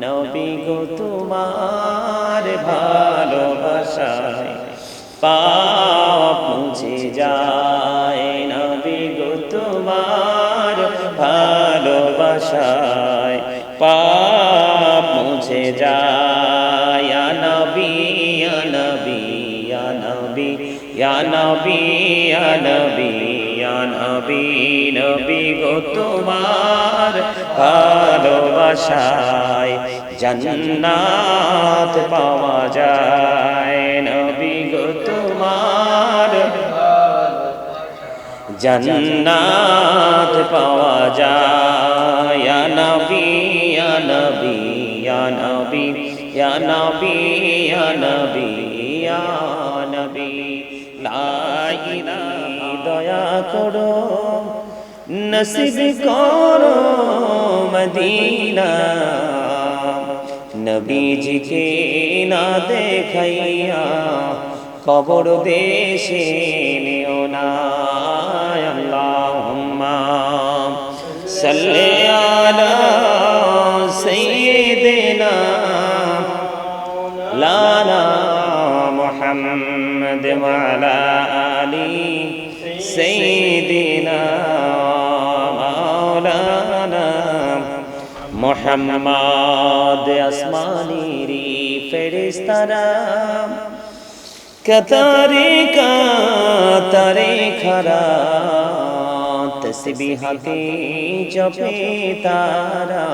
নবী গো তোমার ভালোবাসায় পাপ মুছে যায়। নবী গো তোমার ভালোবাসায় পাপ মুছে যায়। ইয়া নবী ইয়া নবী ইয়া নবী ইয়া নবী ইয়া নবী ইয়া নবী, নবী গো তোমার ভালোবাসায় জান্নাত পাওয়া যায়। নবী গো তোমার জান্নাত পাওয়া যায়। ইয়া নবী ইয়া নবী ইয়া নবী ইয়া নবী ইয়া নবী ইয়া নবী, লা ইলাহা দয়া করো নসিব করো মদিনা। নবীজিকে না দেখাইয়া কবর দেশে নিও না। আল্লাহুম্মা সাল্লি আলা সাইয়্যিদিনা লানা মুহাম্মদ ওয়া আলা আলি সাইয়্যিদিনা মাওলানা মুহাম্মদ। আসমানিরি ফেরেশতারা কাতারে কাতারে খারা তসবিহাতে জপে তারা।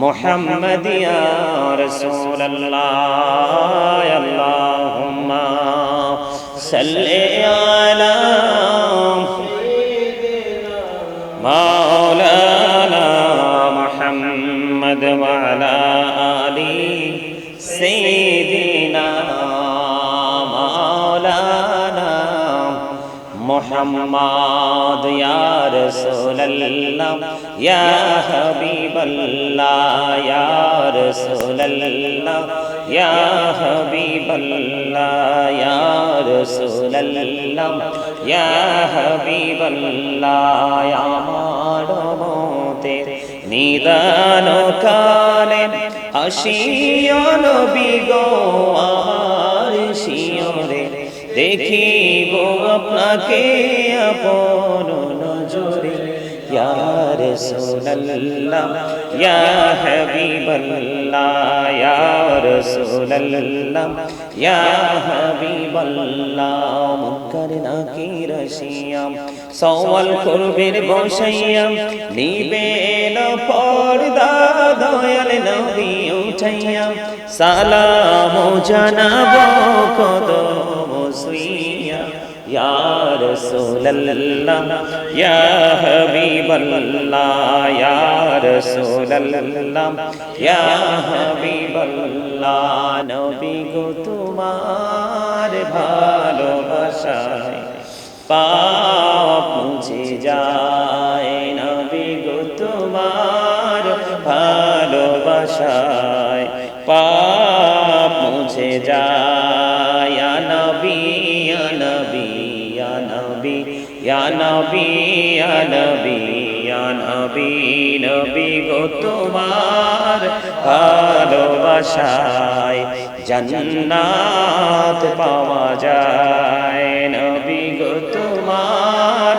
মুহাম্মদ ইয়া রাসূলুল্লাহ আল্লাহুম্মা সাল্লি আলা মাওলানা মুহাম্মদ ওয়া আলা আলি সাইয়্যিদিনা মাওলানা মুহাম্মদ। ইয়া রাসূলুল্লাহ ইয়া হাবিবাল্লাহ ইয়া রাসূলুল্লাহ ইয়া হাবিবাল্লাহ ইয়া রাসূলুল্লাহ ইয়া হাবিবাল্লাহ। আমার মতে নিদান কালে আসিও নবী গো আমার শিয়রে, দেখিব আপনাকে আপন নজরে। ইয়া রাসূলুল্লাহ ইয়া হাবিবাল্লাহ ইয়া রাসূলুল্লাহ ইয়া হাবিবাল্লাহ। মুনকার নাকির আসিয়া সওয়াল করবেন বসাইয়া, নিবে না পর্দা দয়াল নবী উঠাইয়া। সালাম জানাবো কদম ছুঁইয়া। ইয়া রাসূলুল্লাহ ইয়া হাবিবাল্লাহ ইয়া রাসূলুল্লাহ ইয়া হাবিবাল্লাহ। নবী গো তোমার ভালোবাসায় পাপ মুছে যায়। নবী গো তোমার ভালোবাসায় পাপ মুছে যায়। ইয়া নবী ইয়া নবী ইয়া নবী ইয়া নবী ইয়া নবী ইয়া নবী, নবী গো তোমার ভালোবাসায় জান্নাত পাওয়া যায়। নবী গো তোমার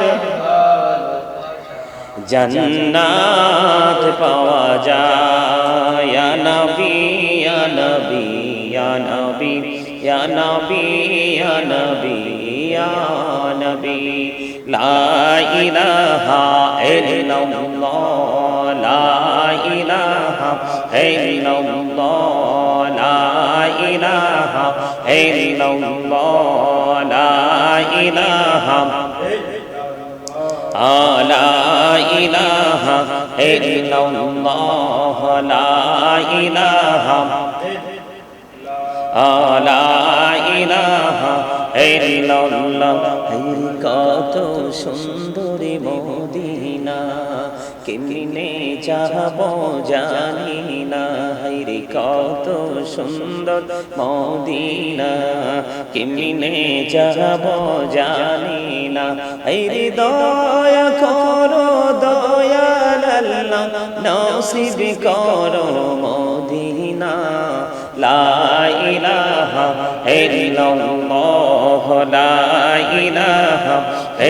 জান্নাত পাওয়া যায়। ইয়া নবী ইয়া নবী ইয়া নবী ইয়া নবী ইয়া নবী ইয়া নবী, লা ইলাহা ইল্লাল্লাহ লা ইলাহা ইল্লাল্লাহ লা ইলাহা ইল্লাল্লাহ লা ইলাহা লা ইলাহা ইল্লাল্লাহ লা ইলাহা লা ইলাহা ইল্লাল্লাহ। কত সুন্দরী মদিনা, কেমনে যাব জানি না। হায়রে কত সুন্দর মদিনা, কেমনে যাব জানি না। হায়রে দয়া করো দয়াল আল্লাহ নসিব করো মদিনা লা ইলাহা ইল্লাল্লাহ লা ইলাহা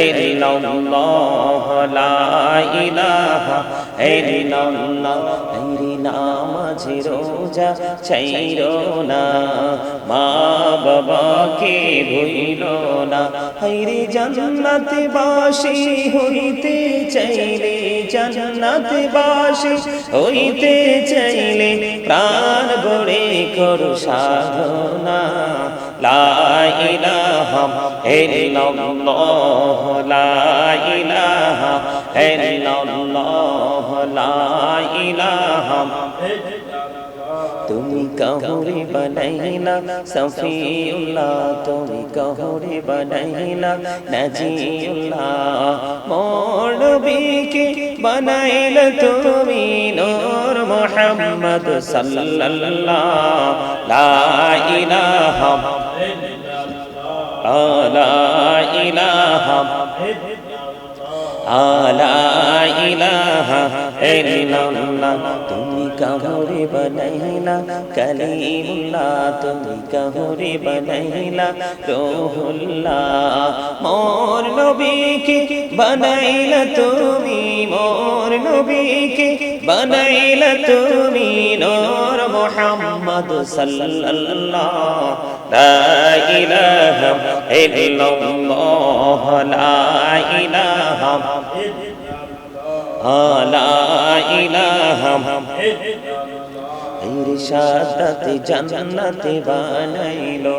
ইল্লাল্লাহ লা ইলাহা ইল্লাল্লাহ তেরি নামাজ রোজা ছাইরো না মা বাবাকে ভুইলো না হায়রে জান্নাতে বাসী হইতে চাইলে জান্নাতে বাসী হইতে চাইলে প্রাণ গড়ে করো সাধনা লা ইলাহা ইল্লাল্লাহ লা ইলাহা ইল্লাল্লাহ লা ইলাহা তুমি কাহুরে বানাইলা সফিউল্লাহ তুমি কাহুরে বানাইলা নাজিউল্লাহ মোর নবীকে বানাইলা তুমি নূর মুহাম্মদ সাল্লাল্লাহ লা ইলাহা লা ইলাহা লা ইলাহা ইল্লাল্লাহ তুমি কাহুরে বানাইলা কালিমুল্লাহ তুমি কাহুরে বানাইলা রূহুল্লাহ মোর নবীকে বানাইলা তুমি মোর নবীকে বানাইলা তুমি নূর মুহাম্মদ সাল্লাল্লাহ লা ইলাহা ইল্লাল্লাহ লা ইলাহা লা ইলাহা ইরশাদাতে জান্নাতে বানাইলো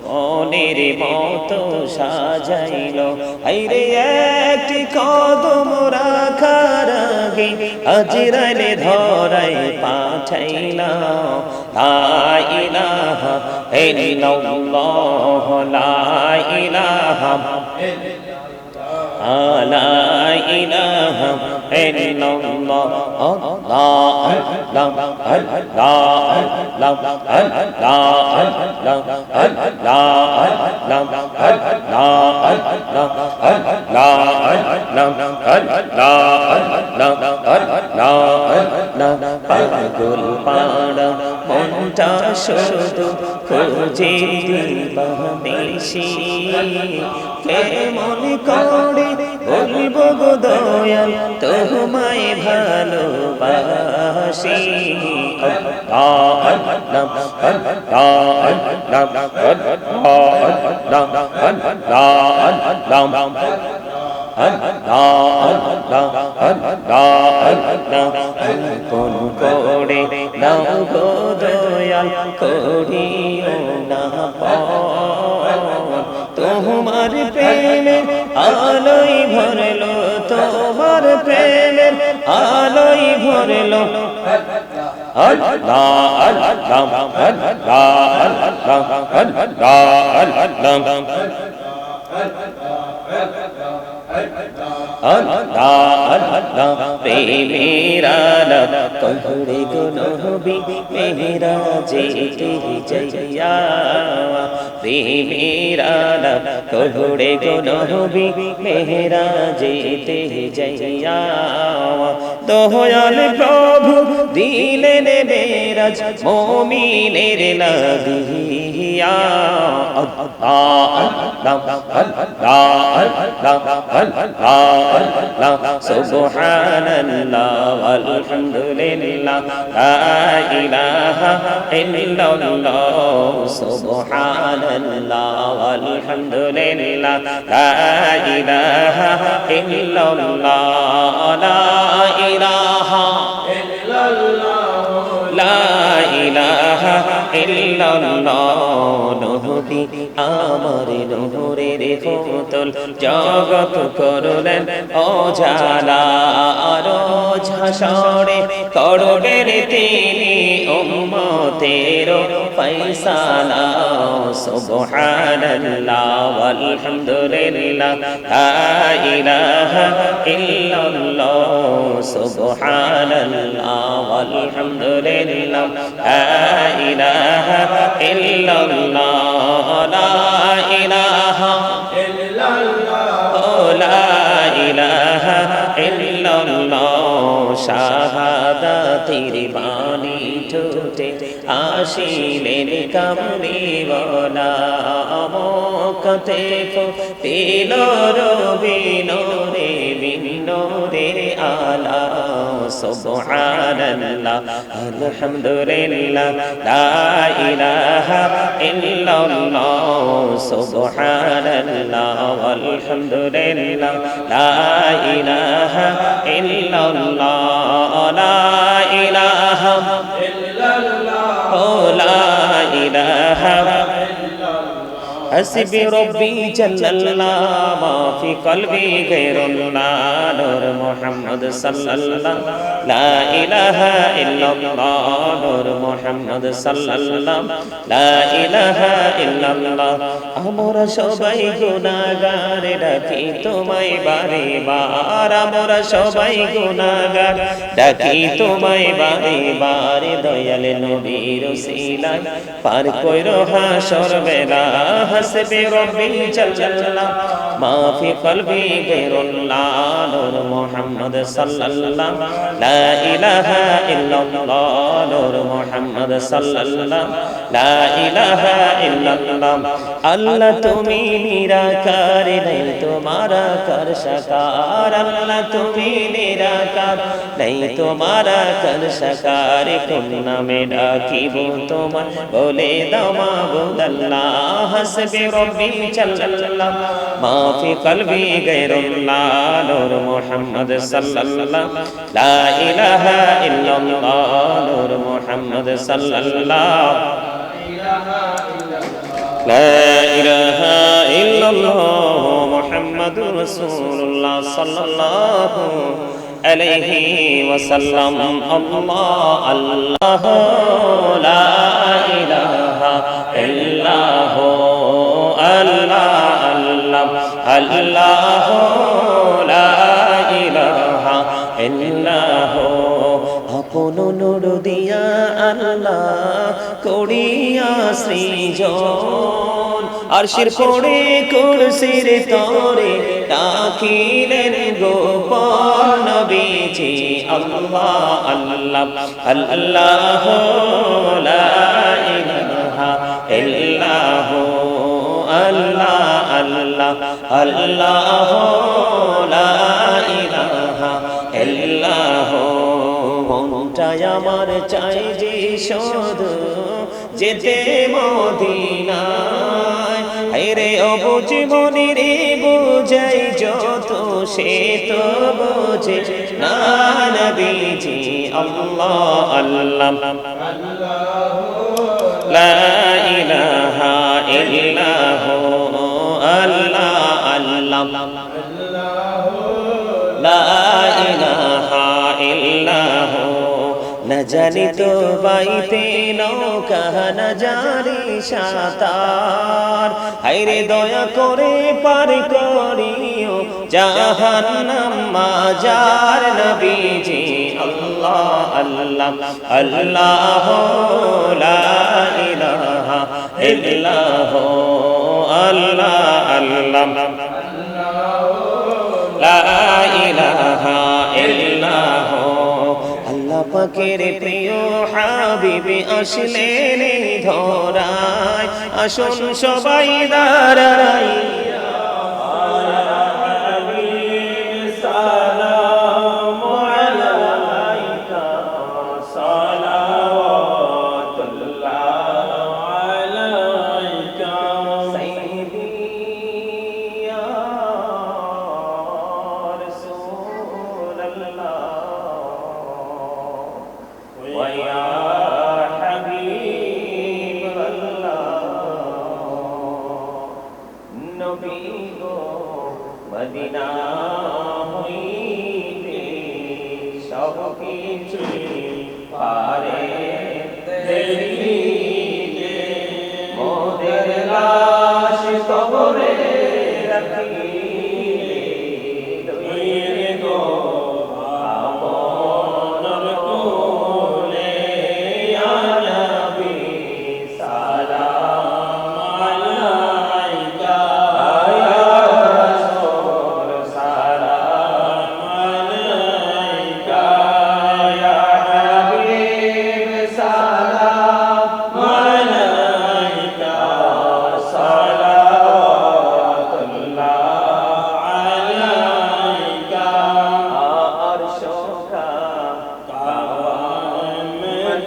মনের মতো সাজাইলো হায়রে একটি কদম রাখার আগে আজরাইলে ধরাই পাঠাইলা লা ইলাহা ইল্লাল্লাহ লা ইলাহা লা ইলাহা ইল্লাল্লাহ পাগল পাড়া মনটা শুধু খোঁজে দিবানিশি কেমন করে বলবো গো দয়াল তোমায় ভালোবাসি কোন করে নাও গো দয়াল করিও না তোমার প্রেমের আলোই ভরলো তোমার প্রেমের আলোই ভরলো প্রেমেরা কহুরে গো নবী মেরা যেতে যাইয়া প্রেমেরা কহুরে গো নবী মেরা যেতে যাইয়া দয়াল প্রভু দিলেন মেরাজ মুমিনের লাগিয়া সুবহানাল্লাহ আলহামদুলিল্লাহ লা ইলাহা ইল্লাল্লাহ সুবহানাল্লাহ আলহামদুলিল্লাহ লা ইলাহা ইল্লাল্লাহ লা ইলাহা ইল্লাল্লাহ লা ইলাহা ইল্লাল্লাহ নবী আমার নূরের ফুতুল জগৎ করলেন ওজালা রোজ হাসরে করবেন তিনি উম্মতের ফয়সালা সুবহানাল্লাহ আলহামদুলিল্লাহ লা ইলাহা ইল্লাল্লাহ সুবহানাল্লাহ আলহামদুলিল্লাহ লা ইলাহা ইল্লাল্লাহ লা ইলাহা ইল্লাল্লাহ লা ইলাহা ইল্লাল্লাহ শাহাদাতের বাণী ঠোঁটে আসিলেন কামলিওয়ালা মক্কাতে পেল রবিনরে বিনরে আলা সুবহানাল্লাহ আলহামদুলিল্লাহ লা ইলাহা ইল্লাল্লাহ সুবহানাল্লাহ আলহামদুলিল্লাহ লা ইলাহা ইল্লাল্লাহ লা ইলাহা ইল্লাল্লাহ লা ইলাহা حسبي ربي جل الله ما في قلبي غير الله نور محمد صلى الله لا إله إلا الله نور محمد صلى الله لا إله إلا الله আমরা সবাই গুনাহগার ডাকি তোমায় বারে বার আমরা সবাই গুনাহগার ডাকি তোমায় বারে বার দয়াল নবীর ওসিলায় পার কইরো হাসর বেলা حسبي ربي جل الله ما في قلبي غير الله نور محمد صلى الله لا إله إلا الله نور محمد صلى الله لا إله إلا الله الله তুমি নিরাকার নেই তোমারা কর সাকার আল্লাহ তুমি নিরাকার নেই তোমারা কর সাকার কোন নামে ডাকিব তোমার বলে দাও মাবুদ আল্লাহ حسبي ربي جل الله ما في قلبي غير الله نور محمد صلى الله لا إله إلا الله نور محمد صلى الله لا إله إلا الله محمد رسول الله صلى الله عليه وسلم الله الله لا إله إلا هو الله الله الله لا إله إلا هو আপন নূর দিয়া আল্লাহ করিয়া সৃজন আরশের পড়ে কুরসির তরে ডাকিলেন গোপন নবীজি আল্লাহ আল্লাহ আল্লাহ লা ইলাহা ইল্লাহু আল্লাহ আল্লাহ আল্লাহ লা ইলাহা ইল্লাহু মনটাই আমার চাই যে শুধু যেতে মদিনায় হায়রে অবুঝ মনের বুঝাই যত সে তো বোঝে না নবীজি আল্লাহ আল্লাহ লা ইলাহা ইল্লাহু আল্লাহ আল্লাহ লা ইলাহা ইল্লাহু না জানি তো বাইতে নৌকা না জানি সাঁতার হায়রে দয়া করে পার করিও জাহান্নাম মাজার নবীজি আল্লাহ আল্লাহ আল্লাহ লা ইলাহা ইল্লাহু আল্লাহ আল্লাহ লা ইলাহা ইল্লাহু আল্লাহ পাকের প্রিয় হাবিবি আসলেন ধরায় আসুন সবাই দাঁড়াই মদিনা হইতে সব কিছু পারে দেখিতে মোদের লাশ কবরে রাখিলে দইরে গো আপনর কোলে ইয়া নবী সালাম আলাইকা ইয়া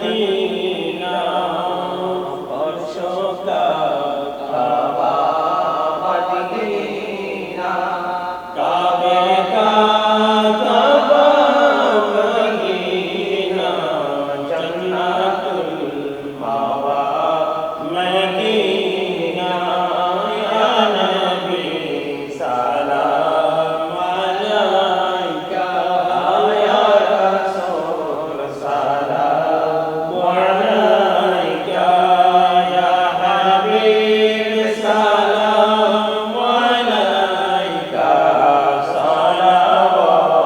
মদিনা স্পর্শকার কাবা মদিনা কাবে কাবা মদিনা জান্নাতুল মাওয়া মদিনা ইয়া নবী সালাম আলাইকা ইয়া রাসূল সালাম আলাইকা ইয়া হাবিব সালাম আলাইকা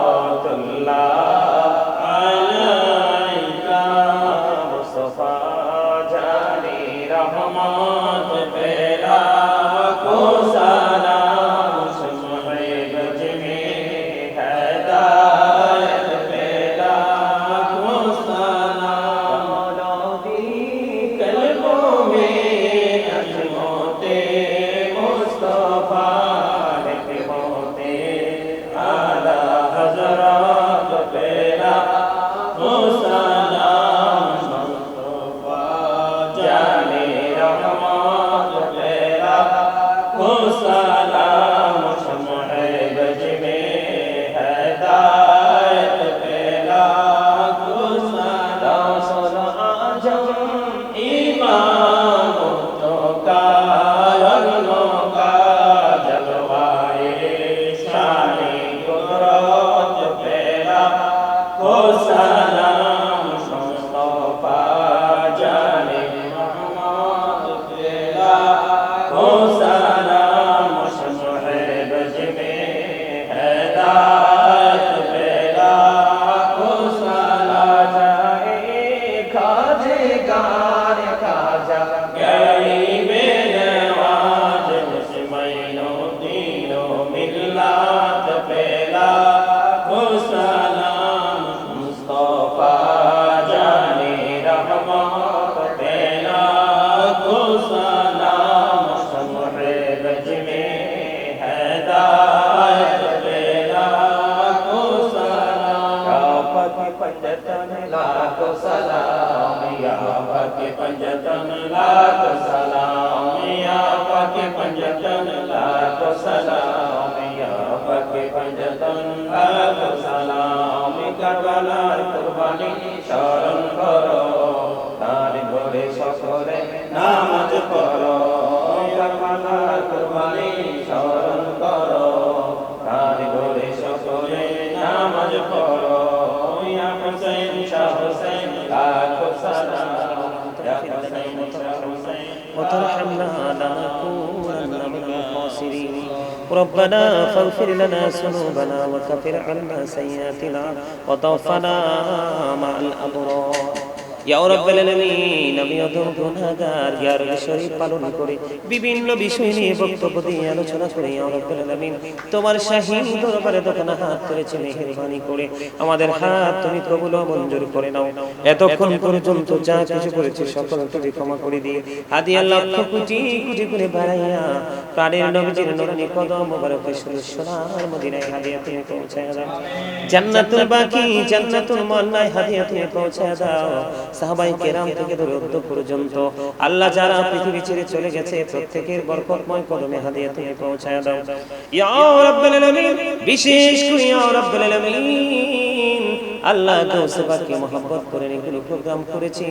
সালাওয়াতুল্লাহ আলাইকা মুস্তাফা জানি রহমত পেলা को सलाम सुमहे गज में हिदायत पेला को सलाम मौलवी कल्बों में अजमोते मुस्तफा हिकमते आला हजरत पेला को सलाम मुस्तफा जाने रहमत पेला को सलाम शमए गज में हिदायत पेला को सलाम सुनो आजम इमाम तो का जलवाए शानी कुदरत पेला को सलाम मुस्तफा जाने रहमत पेला को सलाम शमए गज में हिदायत पेला को सलाम जाए खाजे गार खाजा गई बेनवाज मुस्लिमों दीनों मिल्लत पेला को सलाम मुस्तफा जाने रहमत पेला को सलाम शमए गज में हिदायत पेला को सलाम कापक पंजतन लाख सलाम या पक पंजतन लाख सलाम या पक पंजतन लाख सलाम या पक पंजतन लाख सलाम करबलार कुर्बानी शरण करो तार घोड़े সকলে নামাজ পড়ো করবলার কুরবানি স্মরণ করো তার ঘোড়ে সকলে নামাজ পড়ো ইয়া হুসাইন শাহ হুসাইন লাখ সালাম ইয়া হুসাইন শাহ হুসাইন وترحمنا لا نكونن من الخاسرين ربنا فاغفر لنا ذنوبنا وكفر عنا سيئاتنا وتوفنا مع الأبرار ইয়া রাব্বাল আলামিন আমি অদম গুনাহগার ইয়া রাব্বি শরীফ পালন করে বিভিন্ন বিষয় নিয়ে বক্তব্য দিয়ে আলোচনা করে ইয়া রাব্বাল আলামিন তোমার শাহী দরবারে দোকানে হাত করেছি মেহেরবানি করে আমাদের হাত তুমি কবুল ও মঞ্জুর করে নাও এতক্ষণ পর্যন্ত যা কিছু করেছি সকল তুমি ক্ষমা করে দিয়ে হাদিয়া লক্ষ কোটি কোটি করে বাড়াইয়া প্রাণের নবীজির নূরানি কদম মোবারকে সোনার মদিনায় হাদিয়া তুমি পৌঁছায় দাও জান্নাতুল বাকি জান্নাতুল মান্নায় হাদিয়া তুমি পৌঁছায় দাও সাহাবায়ে কেরাম থেকে ধরে পর্যন্ত আল্লাহ যারা পৃথিবী ছেড়ে চলে গেছে প্রত্যেকের বরকতময় কদমে হাদিয়া তুমি পৌঁছায় দাও ইয়া রাব্বাল আলামিন বিশেষ করে ইয়া রাব্বাল আলামিন আল্লাহ গাউসে পাককে মহব্বত করে এগুলো প্রোগ্রাম করেছি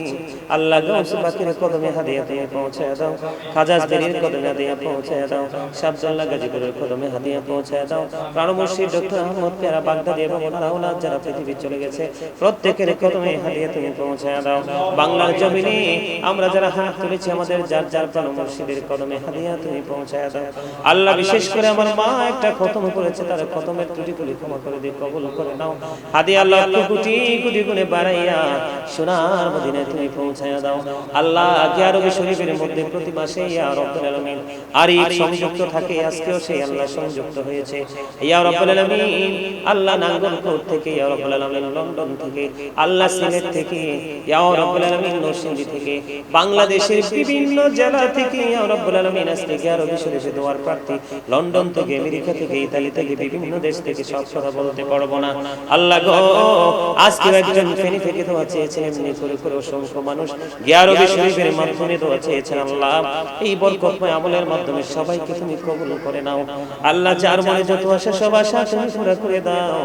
আল্লাহ গাউসে পাকের কদমে হাদিয়া তুমি পৌঁছায় দাও খাজা আজমিরীর কদমে হাদিয়া পৌঁছায় দাও শাহজালাল গাজীপুরের কদমে হাদিয়া পৌঁছায় দাও প্রাণ মুর্শিদ ডক্টর আহমদ পেয়ারা বাগদাদি এবং আওলাদ যারা পৃথিবী চলে গেছে প্রত্যেকের কদমে হাদিয়া তুমি পৌঁছায় দাও বাংলার জমিনে আমরা যারা হাত তুলেছি আমাদের যার যার প্রাণ মুর্শিদের কদমে হাদিয়া তুমি পৌঁছায় দাও আল্লাহ বিশেষ করে আমার মা একটা খতম করেছে তার খতমের ত্রুটিগুলি ক্ষমা করে দিয়ে কবুল করে নাও হাদিয়া আল্লাহ কোটি কোটি গুণে বাড়াইয়া সোনার মদিনায় তুমি পৌঁছায়া দাও আল্লাহ গিয়ারবি শরীফের মধ্যে প্রতি মাসে ইয়া রাব্বুল আলামিন আরিফ সংযুক্ত থাকে আজকেও সেই আল্লাহ সংযুক্ত হয়েছে ইয়া রাব্বুল আলামিন আল্লাহ নাঙ্গলকোট থেকে ইয়া রাব্বুল আলামিন লন্ডন থেকে আল্লাহ সিলেট থেকে ইয়া রাব্বুল আলামিন নরসিংদী থেকে বাংলাদেশের বিভিন্ন জেলা থেকে ইয়া রাব্বুল আলামিন আজকে গিয়ারবি শরীফে দোয়ার প্রার্থী লন্ডন থেকে আমেরিকা থেকে ইতালি থেকে বিভিন্ন দেশ থেকে সব কথা বলতে পারবো না আল্লাহ গো আজকে একজন ফেনী থেকে দোয়া চেয়েছেন, এমনি করে করে অসংখ্য মানুষ গিয়ারবি শরীফের মাধ্যমে দোয়া চেয়েছেন। আল্লাহ এই বরকতময় আমলের মাধ্যমে সবাইকে তুমি কবুল করে নাও। আল্লাহ যার মনে যত আশা সব আশা তুমি পুরা করে দাও।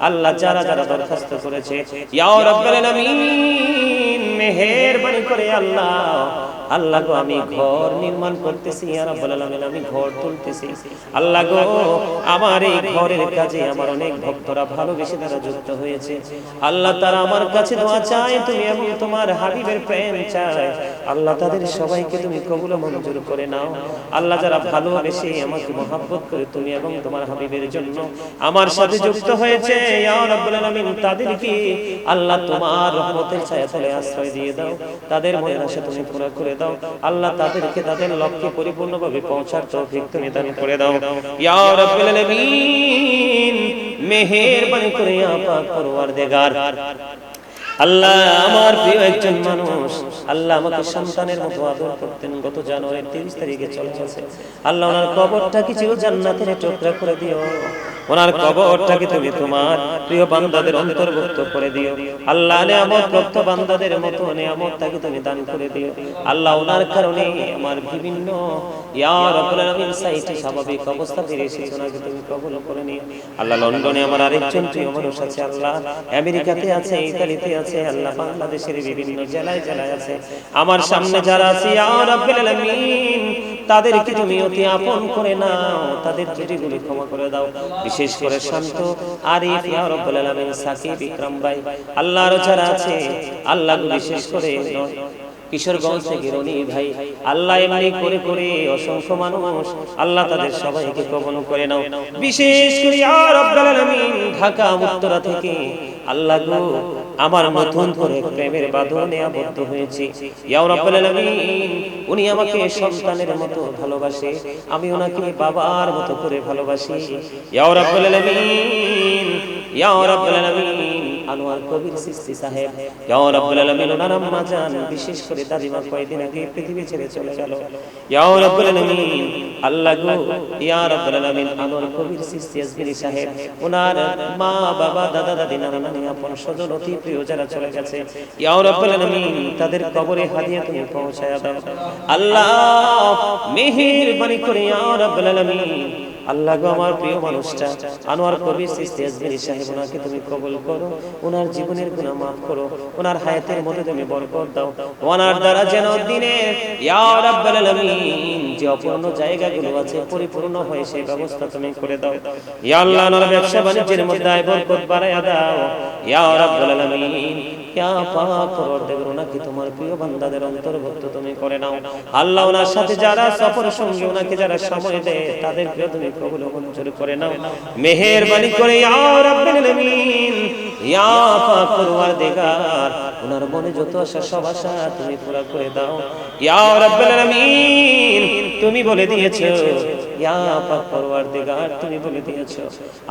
আল্লাহ যারা যারা দরখাস্ত করেছে ইয়া রাব্বাল আলামিন মেহেরবানি করে আল্লাহ, আল্লাহ গো আমি ঘর নির্মাণ করতেছি, ইয়া রাব্বাল আলামিন আমি ঘর তুলতেছি। আল্লাহ গো আমার এই ঘরের কাজে আমার অনেক ভক্তরা ভালোবেসে তারা যুক্ত হয়েছে। আল্লাহ তারা আমার কাছে দোয়া চায়, তুমি এবং তোমার হাবিবের প্রেম চায়। আল্লাহ তাদের সবাইকে তুমি কবুল ও মঞ্জুর করে নাও। আল্লাহ যারা ভালোবেসে আমাকে মহব্বত করে তুমি এবং তোমার হাবিবের জন্য আমার সাথে যুক্ত হয়েছে, ইয়া রাব্বুল আলামিন তাদেরকে আল্লাহ তোমার রহমতের ছায়াতলে আশ্রয় দিয়ে দাও। তাদের মনের আশা তুমি পুরো করে দাও। আল্লাহ তাদেরকে তাদের লক্ষ্যে পরিপূর্ণভাবে পৌঁছার তৌফিক তুমি দান করে দাও। ইয়া রাব্বুল আলামিন মেহেরবানি করে ইয়া পাক পরওয়ারদিগার আল্লাহ আমার প্রিয় একজন মানুষ আল্লাহ আমাকে সন্তানের মতো আদর করতেন। গত জানুয়ারির 30 তারিখে চলে গেছে। আল্লাহ ওনার কবরটাকে চির জান্নাতের টুকরা করে দিও। ওনার কবরটাকে তুমি তোমার প্রিয় বান্দাদের অন্তর্ভুক্ত করে দিও। আল্লাহ নিয়ামত প্রাপ্ত বান্দাদের মতো নিয়ামতটাকে তুমি দান করে দিও। আল্লাহ ওনার কারণে আমার বিভিন্ন ইয়া রাব্বুল আলামিন সাইটে স্বাভাবিক অবস্থা ফিরে এসেছে, ওনাকে তুমি কবুল করে নিও। আল্লাহ লন্ডনে আমার আরেকজন প্রিয় মানুষ আছে, আল্লাহ আমেরিকাতে আছে, ইতালিতে আছে, আল্লাহ বাংলাদেশের বিভিন্ন জেলায় জেলায় আছে। আমার সামনে যারা আছে ইয়া রাব্বুল আলামিন তাদেরকে তুমি অতি আপন করে নাও, তাদের ত্রুটিগুলো ক্ষমা করে দাও। বিশেষ করে শান্ত আরিফ ইয়া রাব্বুল আলামিন সাকিব ইকরাম ভাই আল্লাহর যারা আছে আল্লাহ বিশেষ করে কিশোরগঞ্জ থেকে রনি ভাই আল্লাহ এমনি করে করে অসংখ্য মানুষ আল্লাহ তাদের সবাইকে কবুল করে নাও। বিশেষ করে ইয়া রাব্বুল আলামিন ঢাকা উত্তরা থেকে আল্লাহ গো আমার নতুন করে প্রেমের বাঁধনে আবদ্ধ হয়েছে। ইয়া রাব্বুল আলামিন উনি আমাকে সন্তানের মতো ভালোবাসে, আমি ওনাকে বাবার মতো করে ভালোবাসি। ইয়া রাব্বুল আলামিন ইয়া রাব্বুল আলামিন আনোয়ার কবির সিস্তি সাহেব ইয়া রাব্বুল আলামিন ওনার আম্মা জান বিশেষ করে দাদিমা কয়েকদিন আগে পৃথিবী ছেড়ে চলে গেল। ইয়া রাব্বুল আলামিন আল্লাহ গো ইয়া রাব্বুল আলামিন আনোয়ার কবির সিস্তি আজমিরি সাহেব ওনার মা বাবা দাদা দাদি নানা নানি আপন স্বজন অতি প্রিয় যারা চলে গেছে ইয়া রাব্বুল আলামিন তাদের কবরে হাদিয়া তুমি পৌঁছায়া দাও। আল্লাহ মেহেরবানি করে ইয়া রাব্বুল আলামিন আল্লাহ গো আমার প্রিয় মানুষটা আনোয়ার কবির সিস্তি আজমিরি সাহেব ওনাকে তুমি কবুল করো, ওনার জীবনের গুনাহ মাফ করো, ওনার হায়াতের মধ্যে তুমি বরকত দাও। ওনার দ্বারা যেন দিনের ইয়া রাব্বুল আলামিন যে অপূর্ণ জায়গাগুলো আছে পরিপূর্ণ হয় সেই ব্যবস্থা তুমি করে দাও। ইয়া আল্লাহ ওনার ব্যবসা বাণিজ্যের মধ্যে আয় বরকত বাড়ায়া দাও। ইয়া রাব্বুল আলামিন ইয়া পাক পরওয়ারদিগার ওনাকে তোমার প্রিয় বান্দাদের অন্তর্ভুক্ত তুমি করে নাও। আল্লাহ ওনার সাথে যারা সফর সঙ্গী ওনাকে যারা সময় দেয় তাদেরকে তুমি কবুল ও মঞ্জুর করে নাও। মেহেরবানি করে ইয়া রাব্বুল আলামিন ইয়া পাক পরওয়ারদিগার ওনার মনে যত আশা সব আশা তুমি পুরা করে দাও। ইয়া রাব্বুল আলামিন তুমি বলে দিয়েছো ইয়া পাক পরওয়ারদিগার তুমি বলে দিয়েছো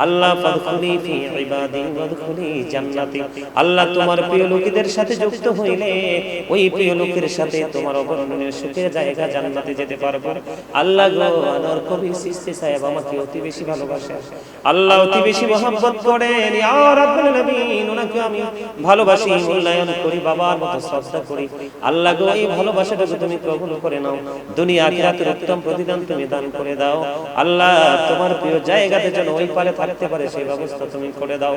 আল্লাহ ফাদখুলি ফি ইবাদি ওয়াদখুলি জান্নাতি। আল্লাহ তোমার প্রিয় লোকদের সাথে যুক্ত হইলে ওই প্রিয় লোকের সাথে তোমার অবর্ণনীয় সুখের জায়গা জান্নাতে যেতে পারবো। আল্লাহ গো আনোয়ার কবির সিস্তি সাহেব আমাকে অতি বেশি ভালোবাসে, আল্লাহ অতি বেশি মহব্বত করেন। ইয়া রাব্বুল আলামিন ওনাকে আমি ভালোবাসি, মূল্যায়ন করি, বাবার মতো শ্রদ্ধা করি। আল্লাহ গো এই ভালোবাসাটাকে তুমি কবুল করে নাও, দুনিয়া আখিরাতের উত্তম প্রতিদান তুমি দান করে দাও। আল্লাহ তোমার প্রিয় জায়গাতে যেন ওই পারে থাকতে পারে সেই ব্যবস্থা তুমি করে দাও।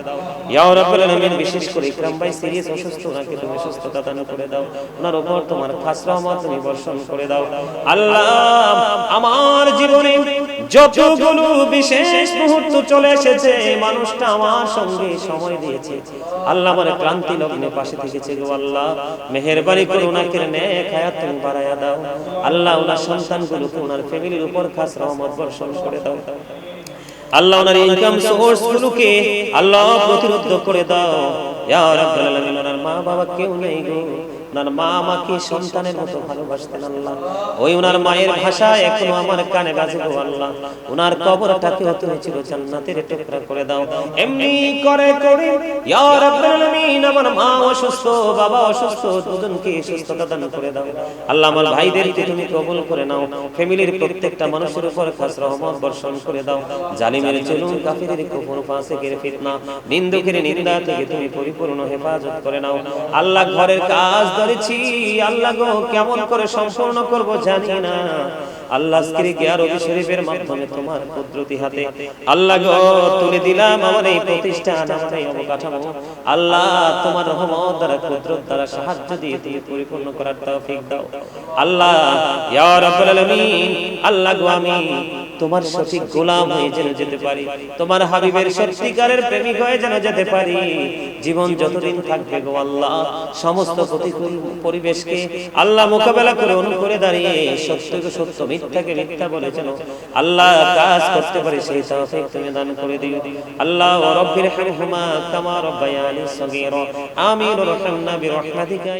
ইয়া রাব্বুল আলামিন বিশেষ করে ইকরাম ভাই সিরিয়াস অসুস্থ, ওনাকে তুমি সুস্থতা দান করে দাও, ওনার উপর তোমার খাস রহমত তুমি বর্ষণ করে দাও। আল্লাহ আমার জীবনে যতগুলো বিশেষ মুহূর্ত চলে এসেছে মানুষটা আমার সঙ্গে সময় দিয়েছে, আল্লাহ আমার ক্লান্তি লগ্নে পাশে থেকেছে গো আল্লাহ মেহেরবানি করে ওনাকে নেক হায়াত তুমি বাড়ায়া দাও। আল্লাহ ওনার সন্তানগুলোকে ওনার ফ্যামিলির উপর খাস রহমত বর্ষণ করে দাও। আল্লাহ ওনার ইনকাম সোর্স গুলোকে আল্লাহ প্রতিরোধ করে দাও। ইয়া রাব্বুল আলামিন ওনার মা বাবা কেউ নেই গো, ওনার মা আমাকে সন্তানের মতো ভালোবাসতেন আল্লাহ, ওই ওনার মায়ের ভাষা এখনো আমার কানে বাজে গো আল্লাহ। ওনার কবরটাকে তুমি চির জান্নাতের টুকরা করে দাও। এমনি করে করে ইয়া রাব্বুল আলামিন, আমার মা অসুস্থ, বাবা অসুস্থ, দুজনকে সুস্থতা দান করে দাও আল্লাহ। আমার ভাইদেরকে তুমি কবুল করে নাও, ফ্যামিলির প্রত্যেকটা মানুষের উপর খাস রহমত বর্ষণ করে দাও। জালিমের জুলুম, কাফিরের কুফর, ফাসিকের ফিতনা, নিন্দুকের নিন্দা থেকে তুমি পরিপূর্ণ হেফাজত করে নাও আল্লাহ। ঘরের কাজ ধরেছি আল্লাহ গো, কেমন করে সম্পূর্ণ করব জানি না আল্লাহ। আজকের গিয়ার শরীফের মাধ্যমে তোমার কুদরতি হাতে আল্লাহ গো তুলে দিলাম আমার এই প্রতিষ্ঠান, আমার এই অবকাঠামো আল্লাহ। তোমার রহমত দ্বারা, কুদরত দ্বারা সাহায্য দিয়ে তুমি পরিপূর্ণ করার তৌফিক দাও আল্লাহ। ইয়া রাব্বুল আলামিন, আল্লাহ গো আমি তোমার সঠিক গোলাম হয়ে যেন যেতে পারি, তোমার হাবিবের সত্যিকারের প্রেমিক হয়ে যেন যেতে পারি। জীবন যতদিন থাকবে গো আল্লাহ, সমস্ত প্রতিকূল পরিবেশকে আল্লাহ মোকাবেলা করে অনুকূলে দাঁড়িয়ে সত্যকে সত্য, মিথ্যাকে মিথ্যা বলে যেন আল্লাহ কাজ করতে পারি, সেই তৌফিক তুমি দান করে দিও আল্লাহ। ওয়া রাব্বিরহামহুমা কামা রাব্বায়ানি সগীরা। আমিন। ওয়া রাহমানা বিরহমাতিকা।